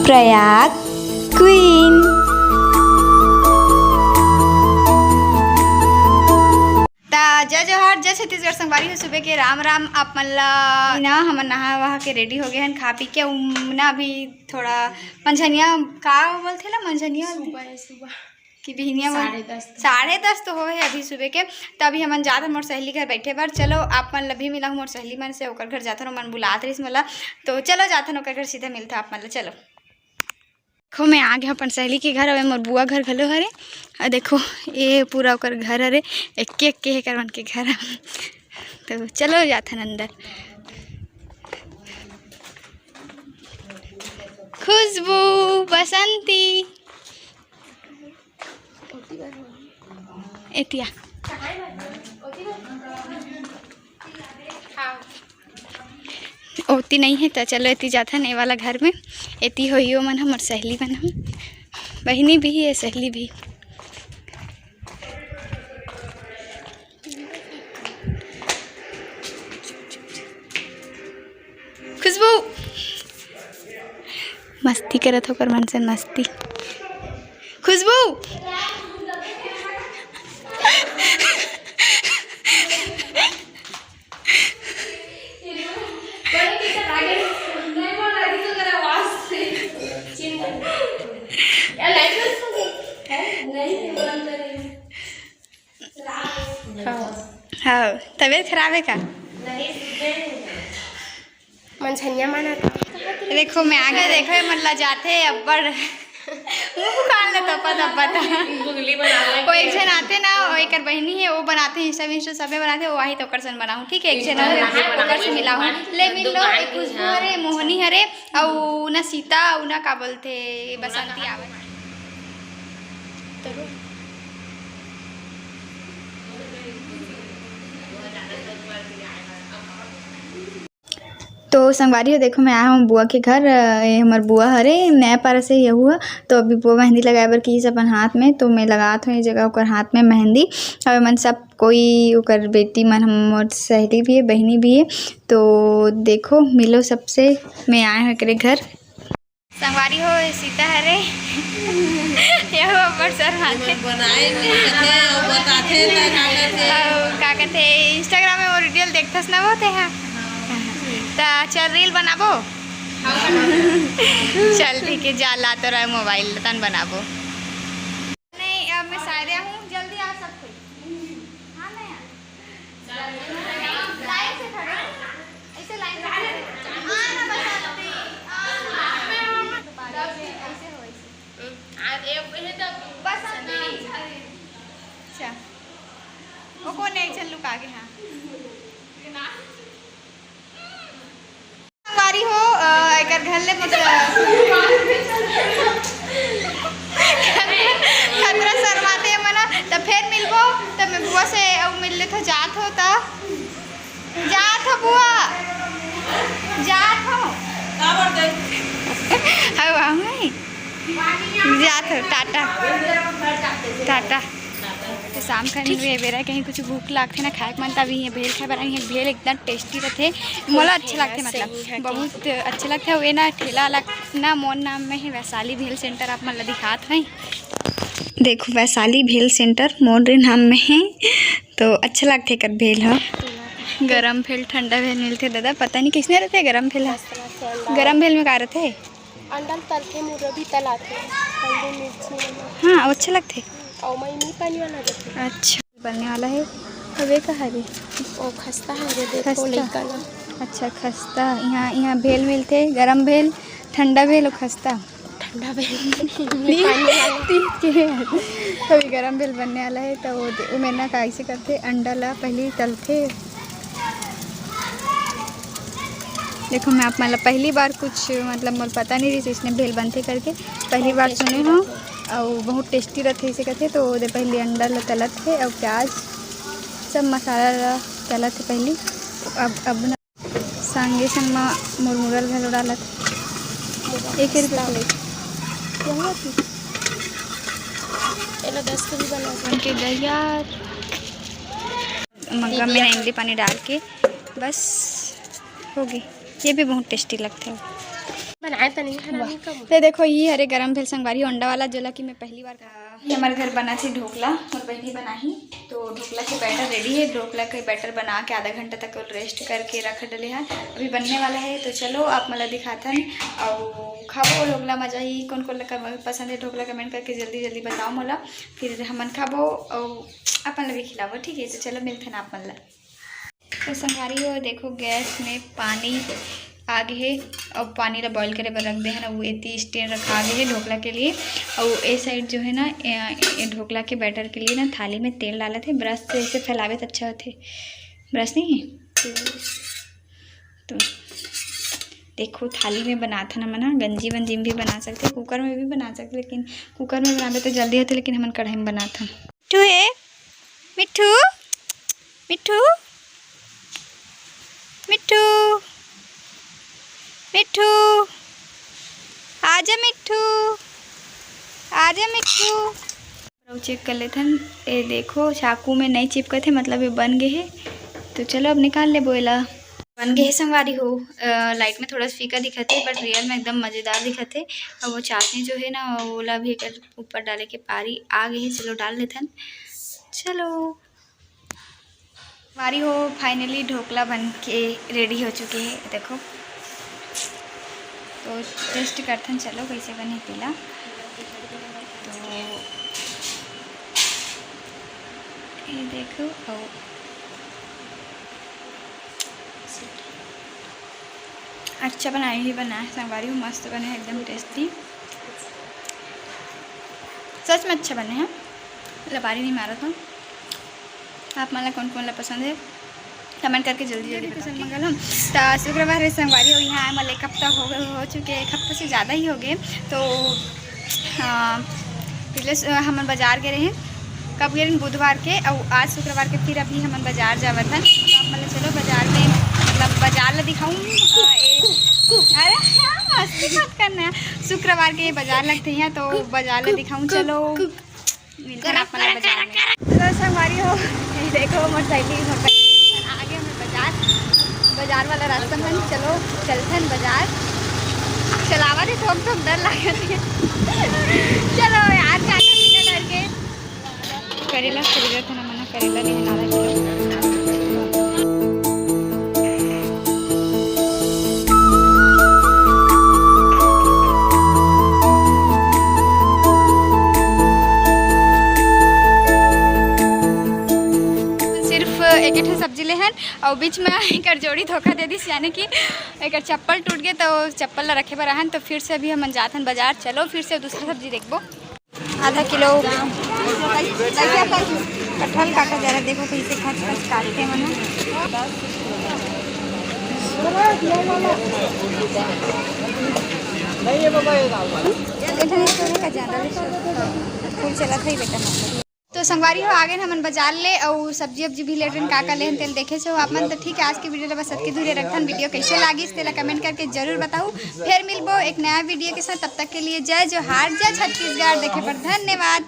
Prayag queen. जय जोहर, जय छत्तीसगढ़। संगवारी हो सुबह के राम राम। आप मन ना हम नहा वहा के रेडी हो गए हैं, खा पी के ना अभी थोड़ा मंझनिया का बोलते ला मंझनिया सुबह कि बिहनिया 10:30 तो हो है अभी सुबह के। तो अभी हमन जात हन मोर सहेली घर बैठे बार। चलो आप मन भी मिला मोर सहेली मन से, ओकर घर जाथन, मन बुलात रहीस मोला, तो चलो जाथन ओकर घर सीधा मिलता आप मन। चलो देखो मैं आ गया अपन सहेली के घर। मोर बुआ घर घलो हरे, और देखो ये पूरा ओकर घर हरे, एक एक के करवन के घर। तो चलो जाथन अंदर। खुशबू, बसंती, एतिया ओती नहीं है तो चलो एती जाथन ए वाला घर में। एती होइयो मन हमर सहेली मन, हम बहिनी भी है सहेली भी। खुशबू मस्ती करत होकर मन से मस्ती। खुशबू हाँ, तबीयत खराब है का? मंझनिया माना देखो मैं आगे देखो मतलब जाते अब्बड़ मुँह कान ले तपा कोई एक जन आते ना, एक बहनी है वो बनाते हैं, सब सबे बनाते वो वही तो ओकर सन बनाऊँ। ठीक है, एक जन ओकर से मिलाऊँ ले मिल लो। एक खुशबू हरे, मोहनी हरे, और ना सीता और ना का बोलते बसंती आवे। तो संगवारी हो देखो मैं आया हूँ बुआ के घर। ये हमार बुआ हरे नया पारा से ये हुआ, तो अभी बुआ मेहंदी लगाए बर की अपन हाथ में, तो मैं लगात हूँ ये जगह ओकर हाथ में मेहंदी। और मन सब कोई ओकर बेटी मन, हम सहेली भी है, बहनी भी है। तो देखो मिलो सबसे, मैं आया हूँ एकरे घर। संगवारी हो सीता हरे का कहते इंस्टाग्राम में वो रील देखथस ना होते हैं, चल रील बनाबो। चल ठीक है, जा ला तो रहा मोबाइल तन बनाबो। नहीं अब मैं सायरे हूँ, जल्दी आ सकते। हाँ नहीं लाइन से खड़े, ऐसे लाइन से खड़े। हाँ ना बसंती, ऐसे हो ऐसे बसंती। अच्छा वो कौन है? चल लुका के। हाँ हो एक घर ले खतरा शर्माते मना, तो फिर मिलबो। तो मैं बुआ से मिल ले तो जात हो, बुआ जात हो जात हो। टाटा टाटा। तो शाम खाने बेरा कहीं कुछ भूख लागते ना खाए मन, तभी ये भेल खाए बनाई है। भेल एकदम टेस्टी रहते, मोला अच्छे लगते, मतलब बहुत अच्छे लगते हैं। वे ना ठेला ना मोन नाम में है वैशाली भेल सेंटर, आप मतलब दिखात हैं। देखो वैशाली भेल सेंटर मोर नाम में है, तो अच्छा लगते कर भेल है। गरम भेल ठंडा भेल मिलते दादा, पता नहीं किसने रहते गरम भेल है। गरम भेल में क्या रहते? अंडा तलते, मुर्गी तलाते, हल्दी मिर्ची। हाँ अच्छे लगते और नहीं पानी वाला रहते। अच्छा बनने वाला है अबे का हरे ओ खस्ता है देखो लइका ना। अच्छा खस्ता, यहाँ भेल मिलते, गरम भेल, ठंडा भेल और खस्ता। ठंडा भेल अभी गरम भेल बनने वाला है। तो वो मैं ना कैसे करते, अंडा ला पहले तलते। देखो मैं आप मतलब पहली बार कुछ मतलब मुझे पता नहीं रही इसने भेल बनते करके, पहली बार सुने हो। और बहुत टेस्टी रहते इसे कहते। तो दे पहले अंडा ला तलत थे और प्याज सब मसाला ला तलत थे पहले। अब ना संगे संग में मुरमुरल घलो डालत। 1 रुपया प्लेट क्या हुआ थी? 10 के भी बना के तैयार। मग्गा में इमली पानी डाल के बस होगी। ये भी बहुत टेस्टी लगता है। बनाए तो नहीं खाना नहीं कम तो देखो ये हरे गरम भेल संगवारी अंडा वाला जोला कि मैं पहली बार हमारे घर बना थी ढोकला और बहनी बनाही। तो ढोकला के बैटर रेडी है। ढोकला के बैटर बना के आधा घंटा तक रेस्ट करके रख डले हैं, अभी बनने वाला है। तो चलो आप मला दिखाथन और खाबो ढोकला मजा ही। कौन कौन पसंद है ढोकला कमेंट करके जल्दी जल्दी बताओ मोला, फिर हमन खाबो और अपन भी खिलाबो। ठीक है, तो चलो मिलते हैं आप मन ला। तो संगवारी हो देखो गैस में पानी आगे है और पानी ला बॉईल करे पर रख दे है ना, वो इतनी स्टैंड रखा आगे है ढोकला के लिए। और ए साइड जो है ना ढोकला के बैटर के लिए ना थाली में तेल डाला थे, ब्रश से ऐसे फैलावे तो अच्छा होते। ब्रश नहीं है तो देखो थाली में बना था ना मना, गंजी वंजी में भी बना सकते, कुकर में भी बना सकते, लेकिन कुकर में बनावे तो जल्दी होते, लेकिन हमन कढ़ाई में बना था। मिट्ठू है, मिट्ठू मिट्ठू मिट्ठू मिट्ठू आजा, मिट्ठू आजा मिट्ठू। चेक कर लेते हैं, ये देखो चाकू में नहीं चिपके थे, मतलब ये बन गए हैं। तो चलो अब निकाल ले बोला, बन गए संगवारी हो। लाइट में थोड़ा फीका दिखते है बट रियल में एकदम मज़ेदार दिखते। और वो चाशनी जो है ना ओला भी ऊपर डाले के पारी आ गई है। चलो डाल लेते हैं, चलो वारी हो। फाइनली ढोकला बन के रेडी हो चुके हैं, देखो। तो टेस्ट करते हैं, चलो कैसे बने पीला। तो ये देखो और अच्छा बनाई ही बना है संगवारी, मस्त बने हैं, एकदम टेस्टी, सच में अच्छा बने हैं। लबारी नहीं मारा था। आप मला कौन कौन ला पसंद है कमेंट करके जल्दी जल्दी पसंद मंगल। तो शुक्रवार है संगवारी और यहाँ मतलब एक हफ्ता हो चुके, एक हफ्ते से ज़्यादा ही हो गए। तो पिछले हम बाज़ार गए हैं, कब गए बुधवार के, और आज शुक्रवार के फिर अभी हम बाज़ार जावा था। तो आप मतलब चलो बाज़ार में, मतलब बाज़ार ला दिखाऊँ। अरे हाँ मस्ती मत करना, शुक्रवार के बाज़ार लगते हैं तो बाज़ार ला दिखाऊँ। चलो मिलते हैं आप बाज़ार में। तो संगवारी हो देखो मोटरसाइकिल आगे हमें बाजार वाला रास्ता में, चलो चलते हैं बाजार। चलावा थे ठोक डर लगा चलो यार चाचा बिना डर के करेला खरीदा था ना, मना करेला लेना आधा किलो। एक सब्जी ले हैं और बीच में एक जोड़ी धोखा दे दी, यानी कि एक चप्पल टूट गए तो चप्पल ला रखे पर रहन। तो फिर से अभी हम जाते हैं बाजार। चलो फिर से दूसरा सब्जी देखबो। आधा किलो कटहल काटा जा रहा, देखो कैसे खच खच काटते हैं मना। चला था बेटा। तो संगवारी हो आगे हमन बाजार ले और सब्जी वब्जी भी ले ट्रेन का लेन तेल देखे से हो आप मन। तो ठीक है, आज की वीडियो बस सबके दूर रखन। वीडियो कैसे लगी इसके कमेंट करके जरूर बताओ। फिर मिलबो एक नया वीडियो के साथ, तब तक के लिए जय जोहार, जय छत्तीसगढ़। देखे पर धन्यवाद।